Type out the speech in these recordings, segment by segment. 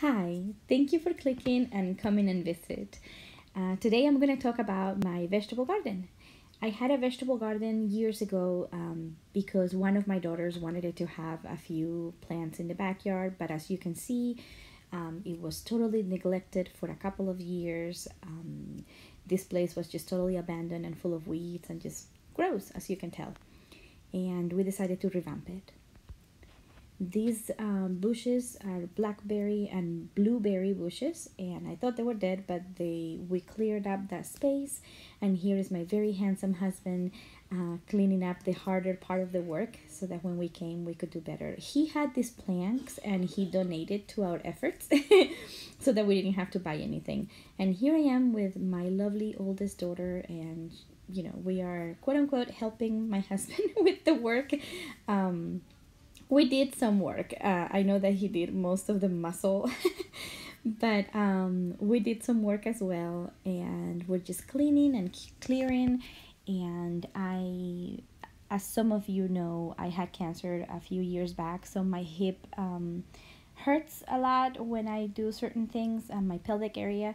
Hi, thank you for clicking and coming and visit. Today I'm going to talk about my vegetable garden. I had a vegetable garden years ago because one of my daughters wanted it to have a few plants in the backyard, but as you can see, it was totally neglected for a couple of years. This place was just totally abandoned and full of weeds and just gross, as you can tell. And we decided to revamp it. These bushes are blackberry and blueberry bushes, and I thought they were dead, but we cleared up that space. And here is my very handsome husband cleaning up the harder part of the work so that when we came we could do better. He had these plants and he donated to our efforts so that we didn't have to buy anything. And here I am with my lovely oldest daughter, and we are quote unquote helping my husband with the work. We did some work. I know that he did most of the muscle, but we did some work as well, and we're just cleaning and clearing. And as some of you know, I had cancer a few years back, so my hip hurts a lot when I do certain things on my pelvic area.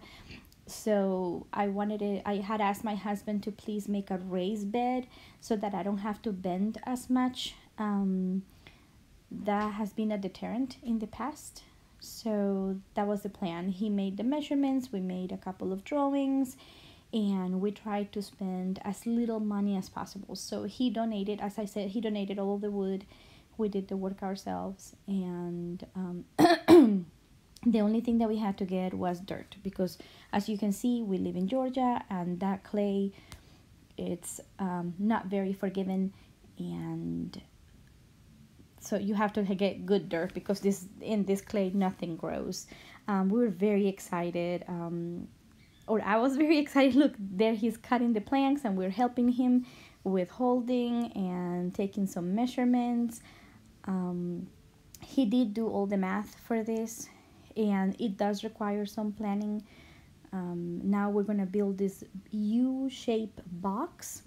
So I had asked my husband to please make a raised bed so that I don't have to bend as much. That has been a deterrent in the past. So that was the plan. He made the measurements, we made a couple of drawings, and we tried to spend as little money as possible. So he donated, as I said, he donated all of the wood. We did the work ourselves, and the only thing that we had to get was dirt, because as you can see, we live in Georgia, and that clay, it's not very forgiving, and so you have to get good dirt, because in this clay nothing grows. We were very excited, or I was very excited. Look, there he's cutting the planks and we're helping him with holding and taking some measurements. He did do all the math for this, and it does require some planning. Now we're going to build this U-shaped box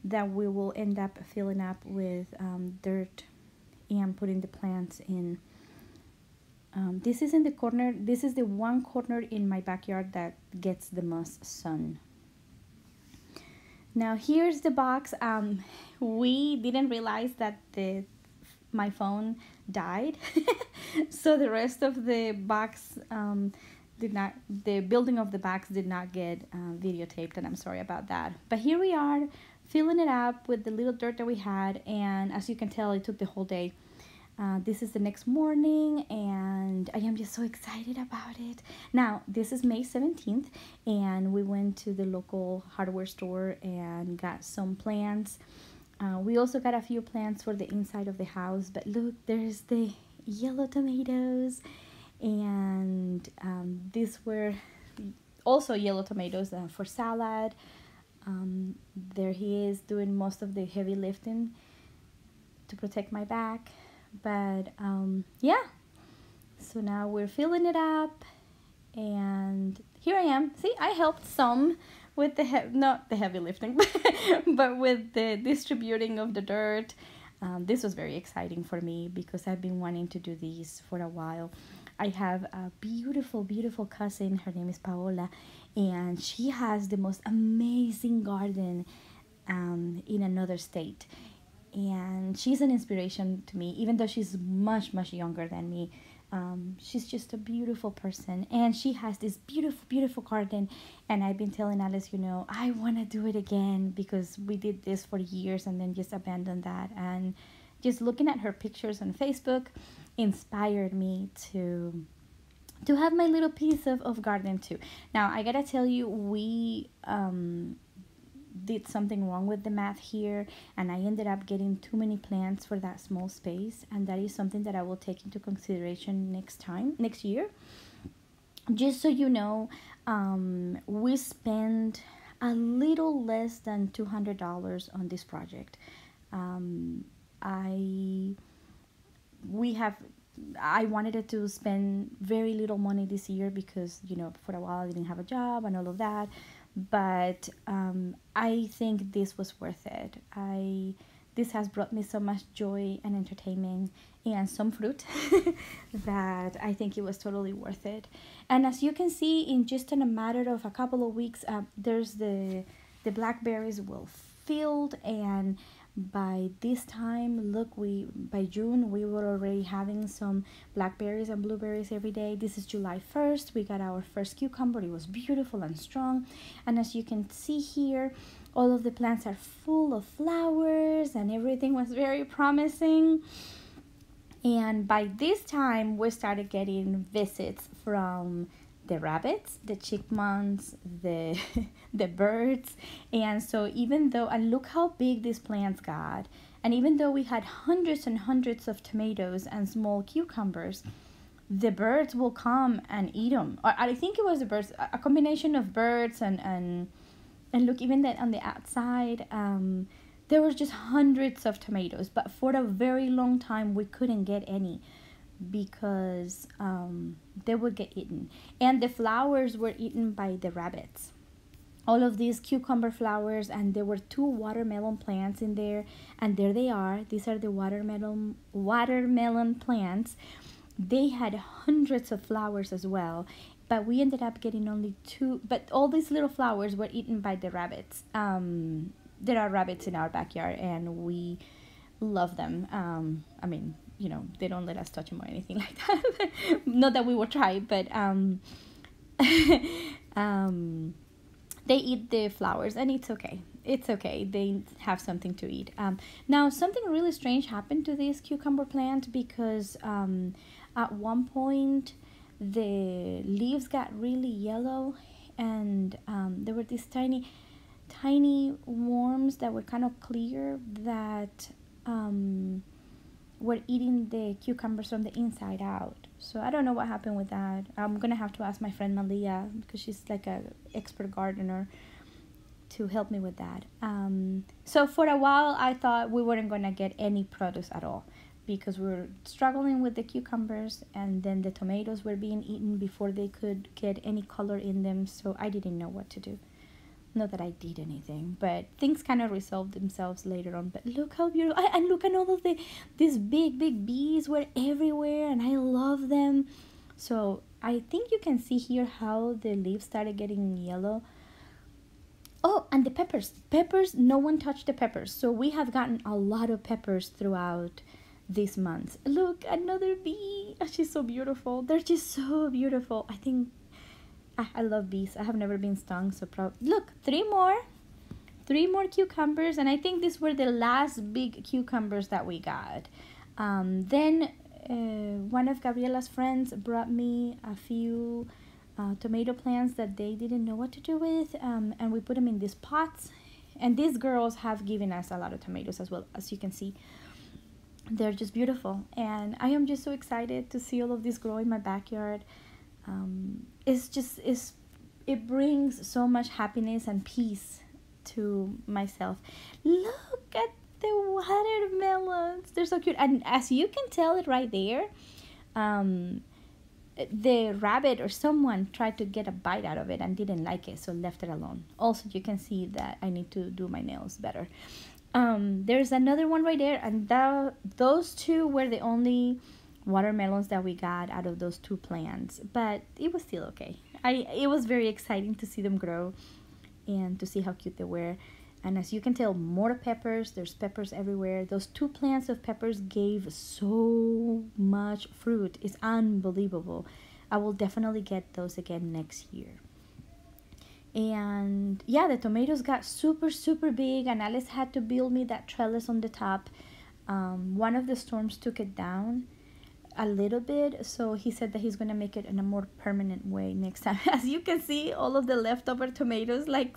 that we will end up filling up with dirt and putting the plants in. This is in the corner. This is the one corner in my backyard that gets the most sun. Now here's the box. We didn't realize that my phone died, so the rest of the box the building of the box did not get videotaped, and I'm sorry about that. But here we are, filling it up with the little dirt that we had, and as you can tell, it took the whole day. This is the next morning, and I am just so excited about it. Now, this is May 17th, and we went to the local hardware store and got some plants. We also got a few plants for the inside of the house, but look, there's the yellow tomatoes, and these were also yellow tomatoes for salad. There he is doing most of the heavy lifting to protect my back. But yeah, so now we're filling it up, and here I am. See, I helped some with not the heavy lifting, but with the distributing of the dirt. This was very exciting for me because I've been wanting to do these for a while. I have a beautiful cousin. Her name is Paola, and she has the most amazing garden in another state. And she's an inspiration to me, even though she's much younger than me. She's just a beautiful person, and she has this beautiful garden. And I've been telling Alice, I want to do it again, because we did this for years and then just abandoned that. And just looking at her pictures on Facebook inspired me to have my little piece of garden too. Now I gotta tell you, we did something wrong with the math here, and I ended up getting too many plants for that small space, and that is something that I will take into consideration next year. Just so you know, we spent a little less than $200 on this project. I wanted it to spend very little money this year because, for a while I didn't have a job and all of that. But I think this was worth it. this has brought me so much joy and entertainment and some fruit that I think it was totally worth it. And as you can see, in just in a matter of a couple of weeks, there's the blackberries will filled, and by this time, look, we by June we were already having some blackberries and blueberries every day. This is July 1st. We got our first cucumber. It was beautiful and strong, and as you can see here, all of the plants are full of flowers and everything was very promising. And by this time, we started getting visits from the rabbits, the chipmunks, the the birds. And so even though, and look how big these plants got, and even though we had hundreds and hundreds of tomatoes and small cucumbers, the birds will come and eat them. Or I think it was the birds, a combination of birds and look, even that on the outside, there were just hundreds of tomatoes, but for a very long time we couldn't get any because they would get eaten. And the flowers were eaten by the rabbits. All of these cucumber flowers, and there were 2 watermelon plants in there, and there they are. These are the watermelon plants. They had hundreds of flowers as well, but we ended up getting only 2. But all these little flowers were eaten by the rabbits. There are rabbits in our backyard, and we love them. I mean, you know, they don't let us touch them or anything like that. Not that we will try, but they eat the flowers, and it's okay. It's okay. They have something to eat. Now, something really strange happened to this cucumber plant because at one point the leaves got really yellow, and there were these tiny worms that were kind of clear that were eating the cucumbers from the inside out. So I don't know what happened with that. I'm gonna have to ask my friend Malia, because she's like a expert gardener, to help me with that. So for a while I thought we weren't gonna get any produce at all because we were struggling with the cucumbers, and then the tomatoes were being eaten before they could get any color in them, so I didn't know what to do. Not that I did anything, but things kind of resolved themselves later on. But look how beautiful. And look at all of these big bees were everywhere, and I love them. So I think you can see here how the leaves started getting yellow. Oh, and the peppers, no one touched the peppers. So we have gotten a lot of peppers throughout this month. Look, another bee. Oh, she's so beautiful. They're just so beautiful. I think I love bees. I have never been stung, so proud. Look, 3 more cucumbers, and I think these were the last big cucumbers that we got. Then one of Gabriela's friends brought me a few tomato plants that they didn't know what to do with, and we put them in these pots. And these girls have given us a lot of tomatoes as well, as you can see. They're just beautiful, and I am just so excited to see all of this grow in my backyard. It brings so much happiness and peace to myself. Look at the watermelons. They're so cute. And as you can tell it right there, the rabbit or someone tried to get a bite out of it and didn't like it, so left it alone. Also, you can see that I need to do my nails better. There's another one right there, and those 2 were the only watermelons that we got out of those 2 plants, but it was still okay. It was very exciting to see them grow and to see how cute they were. And as you can tell, more peppers. There's peppers everywhere. Those 2 plants of peppers gave so much fruit. It's unbelievable. I will definitely get those again next year. And yeah, the tomatoes got super big, and Alice had to build me that trellis on the top. One of the storms took it down a little bit, so he said that he's gonna make it in a more permanent way next time. As you can see, all of the leftover tomatoes, like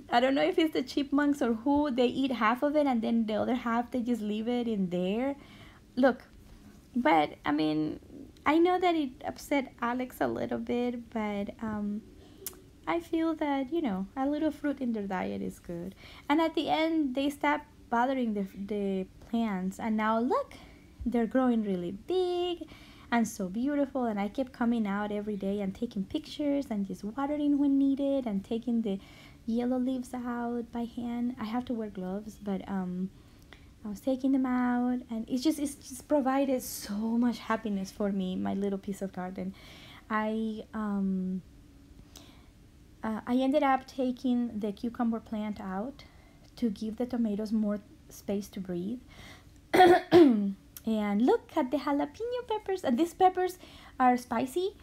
I don't know if it's the chipmunks or who, they eat half of it and then the other half they just leave it in there. Look, but I mean, I know that it upset Alex a little bit, but I feel that, you know, a little fruit in their diet is good. And at the end, they stopped bothering the plants, and now look, they're growing really big and so beautiful. And I kept coming out every day and taking pictures and just watering when needed and taking the yellow leaves out by hand. I have to wear gloves, but I was taking them out, and it's just provided so much happiness for me, my little piece of garden. I I ended up taking the cucumber plant out to give the tomatoes more space to breathe. And look at the jalapeno peppers. And these peppers are spicy,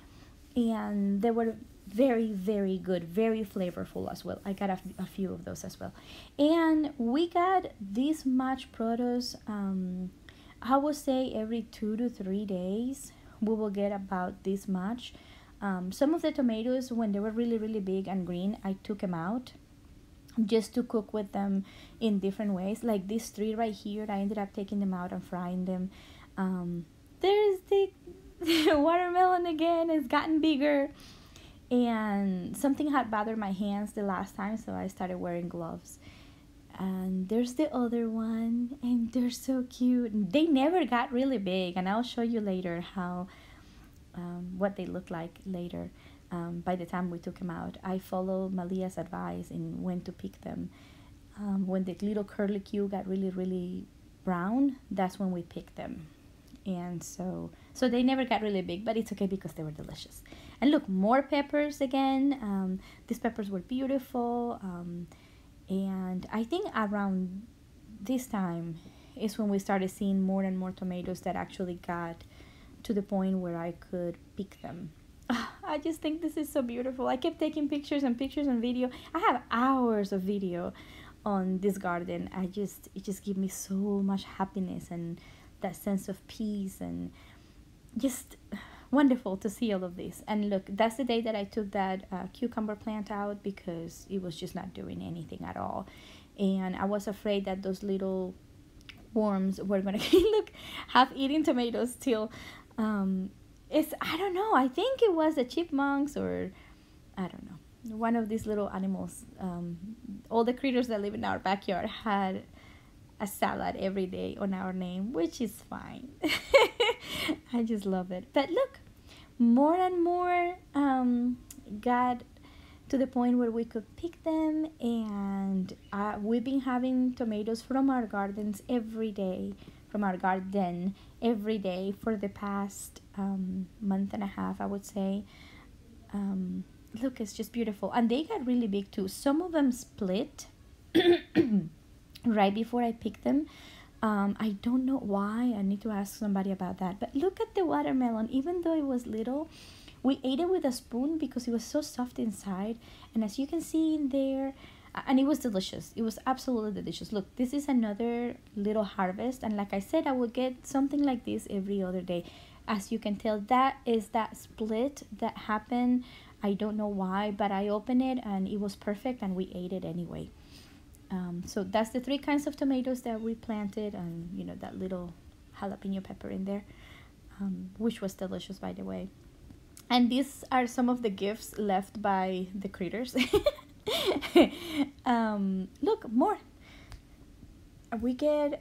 and they were very, very good, very flavorful as well. I got a few of those as well. And we got this much produce. I would say every 2 to 3 days we will get about this much. Some of the tomatoes, when they were really, really big and green, I took them out just to cook with them in different ways. Like these three right here, I ended up taking them out and frying them. There's the watermelon again. It's gotten bigger. And something had bothered my hands the last time, so I started wearing gloves. And there's the other one, and they're so cute. They never got really big, and I'll show you later how what they look like later. By the time we took them out, I followed Malia's advice and went to pick them. When the little curly Q got really, really brown, that's when we picked them. And so they never got really big, but it's okay because they were delicious. And look, more peppers again. These peppers were beautiful. And I think around this time is when we started seeing more and more tomatoes that actually got to the point where I could pick them. I just think this is so beautiful. I kept taking pictures and pictures and video. I have hours of video on this garden. It just gives me so much happiness and that sense of peace, and just wonderful to see all of this. And look, that's the day that I took that cucumber plant out because it was just not doing anything at all. And I was afraid that those little worms were gonna look half eating tomatoes till I don't know, I think it was the chipmunks, or I don't know, one of these little animals. All the critters that live in our backyard had a salad every day on our name, which is fine. I just love it. But look, more and more got to the point where we could pick them, and we've been having tomatoes from our gardens every day, from our garden every day for the past month and a half, I would say. Look, it's just beautiful. And they got really big too. Some of them split right before I picked them. I don't know why. I need to ask somebody about that. But look at the watermelon. Even though it was little, we ate it with a spoon because it was so soft inside. And as you can see in there, and it was delicious. It was absolutely delicious. Look, this is another little harvest. And like I said, I would get something like this every other day. As you can tell, that is that split that happened. I don't know why, but I opened it and it was perfect, and we ate it anyway. So that's the three kinds of tomatoes that we planted, and you know, that little jalapeno pepper in there, which was delicious, by the way. And these are some of the gifts left by the critters. Look, more. We get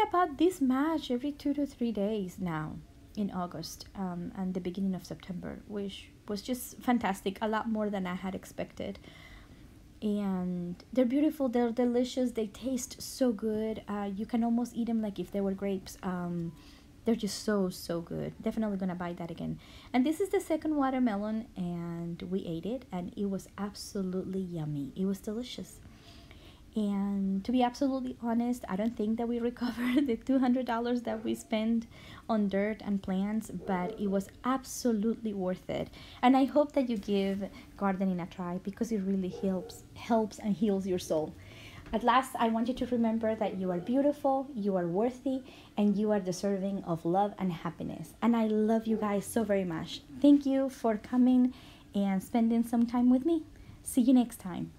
about this much every 2 to 3 days now in August and the beginning of September, which was just fantastic. A lot more than I had expected. And they're beautiful, they're delicious, they taste so good. You can almost eat them like if they were grapes. They're just so good. Definitely gonna buy that again. And this is the second watermelon, and we ate it, and it was absolutely yummy. It was delicious. And to be absolutely honest, I don't think that we recovered the $200 that we spent on dirt and plants, but it was absolutely worth it. And I hope that you give gardening a try, because it really helps and heals your soul. At last, I want you to remember that you are beautiful, you are worthy, and you are deserving of love and happiness. And I love you guys so very much. Thank you for coming and spending some time with me. See you next time.